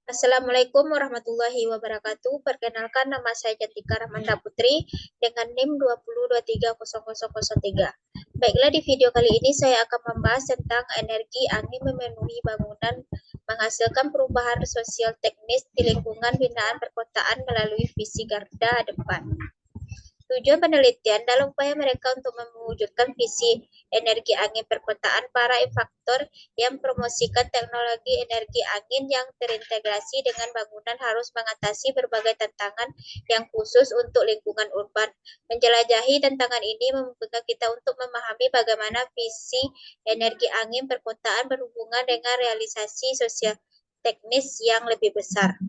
Assalamualaikum warahmatullahi wabarakatuh. Perkenalkan, nama saya Jantika Rahmanda Putri dengan NIM 20230003. Baiklah, di video kali ini saya akan membahas tentang energi angin memenuhi bangunan menghasilkan perubahan sosial teknis di lingkungan binaan perkotaan melalui visi garda depan. Tujuan penelitian dalam upaya mereka untuk mewujudkan visi energi angin perkotaan, para infaktor yang promosikan teknologi energi angin yang terintegrasi dengan bangunan harus mengatasi berbagai tantangan yang khusus untuk lingkungan urban. Menjelajahi tantangan ini memungkinkan kita untuk memahami bagaimana visi energi angin perkotaan berhubungan dengan realisasi sosial teknis yang lebih besar.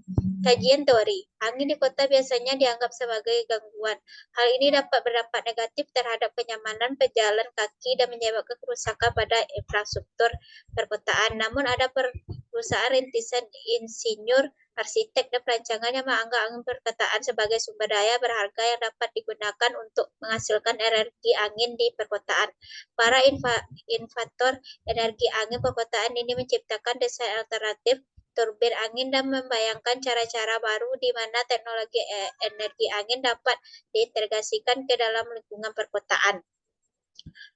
Kajian teori, angin di kota biasanya dianggap sebagai gangguan. Hal ini dapat berdampak negatif terhadap kenyamanan pejalan kaki dan menyebabkan kerusakan pada infrastruktur perkotaan. Namun ada perusahaan rintisan insinyur, arsitek, dan perancangan yang menganggap angin perkotaan sebagai sumber daya berharga yang dapat digunakan untuk menghasilkan energi angin di perkotaan. Para inovator energi angin perkotaan ini menciptakan desain alternatif turbin angin dan membayangkan cara-cara baru di mana teknologi energi angin dapat diintegrasikan ke dalam lingkungan perkotaan.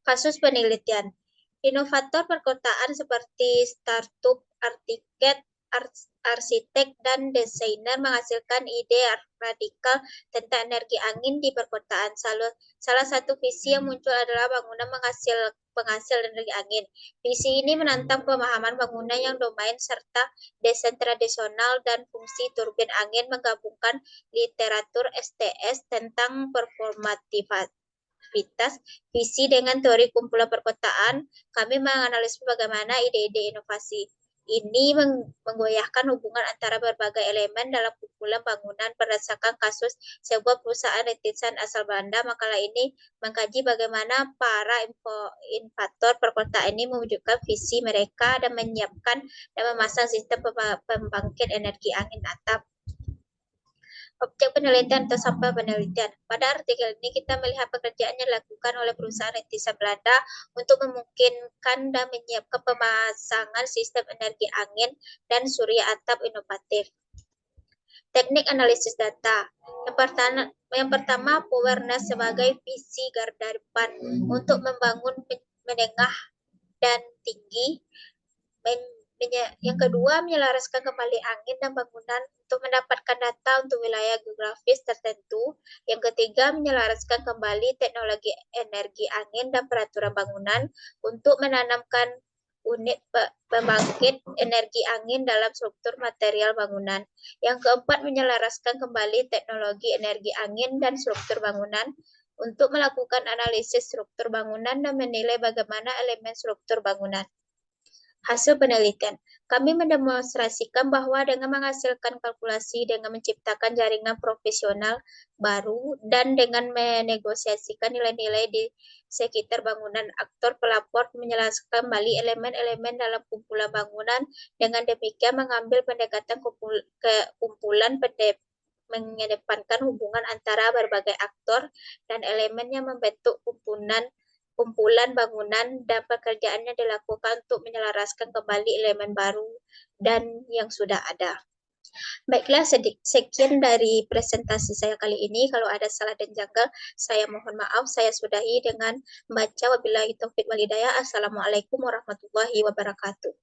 Kasus penelitian. Inovator perkotaan seperti startup, arsitek, dan desainer menghasilkan ide radikal tentang energi angin di perkotaan. Salah satu visi yang muncul adalah bangunan penghasil energi angin. Visi ini menantang pemahaman bangunan yang domain serta desain tradisional dan fungsi turbin angin, menggabungkan literatur STS tentang performativitas visi dengan teori kumpulan perkotaan. Kami menganalisis bagaimana ide-ide inovasi ini menggoyahkan hubungan antara berbagai elemen dalam kumpulan bangunan berdasarkan kasus sebuah perusahaan rintisan asal Belanda. Makalah ini mengkaji bagaimana para inovator perkotaan ini mewujudkan visi mereka dan menyiapkan dan memasang sistem pembangkit energi angin atap. Objek penelitian atau sampel penelitian. Pada artikel ini kita melihat pekerjaan yang dilakukan oleh perusahaan rintisan Belanda untuk memungkinkan dan menyiapkan pemasangan sistem energi angin dan surya atap inovatif. Teknik analisis data. Yang pertama awareness sebagai visi garda depan untuk membangun menengah dan tinggi. Yang kedua, menyelaraskan kembali angin dan bangunan untuk mendapatkan data untuk wilayah geografis tertentu. Yang ketiga, menyelaraskan kembali teknologi energi angin dan peraturan bangunan untuk menanamkan unit pembangkit energi angin dalam struktur material bangunan. Yang keempat, menyelaraskan kembali teknologi energi angin dan struktur bangunan untuk melakukan analisis struktur bangunan dan menilai bagaimana elemen struktur bangunan. Hasil penelitian, kami mendemonstrasikan bahwa dengan menghasilkan kalkulasi, dengan menciptakan jaringan profesional baru, dan dengan menegosiasikan nilai-nilai di sekitar bangunan, aktor pelapor menjelaskan kembali elemen-elemen dalam kumpulan bangunan. Dengan demikian mengambil pendekatan kumpulan mengedepankan hubungan antara berbagai aktor dan elemen yang membentuk kumpulan bangunan, dan pekerjaannya dilakukan untuk menyelaraskan kembali elemen baru dan yang sudah ada. Baiklah, sekian dari presentasi saya kali ini. Kalau ada salah dan janggal, saya mohon maaf. Saya sudahi dengan membaca wabillahi taufiq wal hidayah. Assalamualaikum warahmatullahi wabarakatuh.